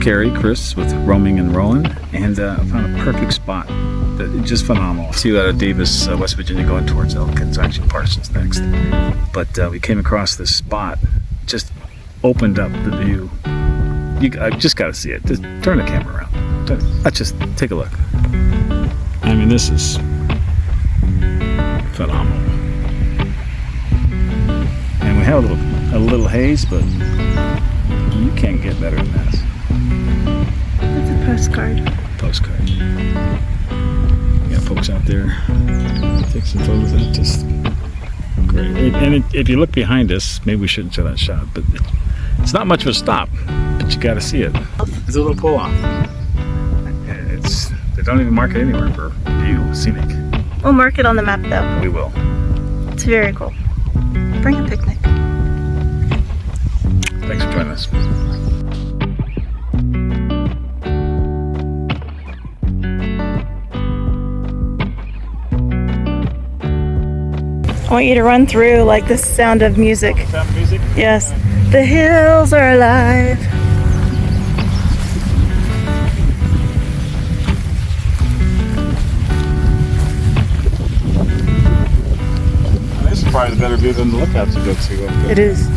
Kerri, Chris with Roaming and Rolling, and I found a perfect spot. Just phenomenal. See you out of Davis, West Virginia, going towards Elkins. Actually, Parsons next. But we came across this spot, just opened up the view. I just got to see it. Just turn the camera around. Let's just take a look. I mean, this is phenomenal. And we have a little haze, but you can't get better than this. It's a postcard. Postcard. You got folks out there take some photos. That's just great. And if you look behind us, maybe we shouldn't show that shot, but it's not much of a stop, but you got to see it. It's a little pull off. They don't even mark it anywhere for view, scenic. We'll mark it on the map though. We will. It's very cool. Bring a picnic. Thanks for joining us. I want you to run through like the sound of music. Sound of music? Yes. The hills are alive. This is probably the better view than the lookouts you go to. It is.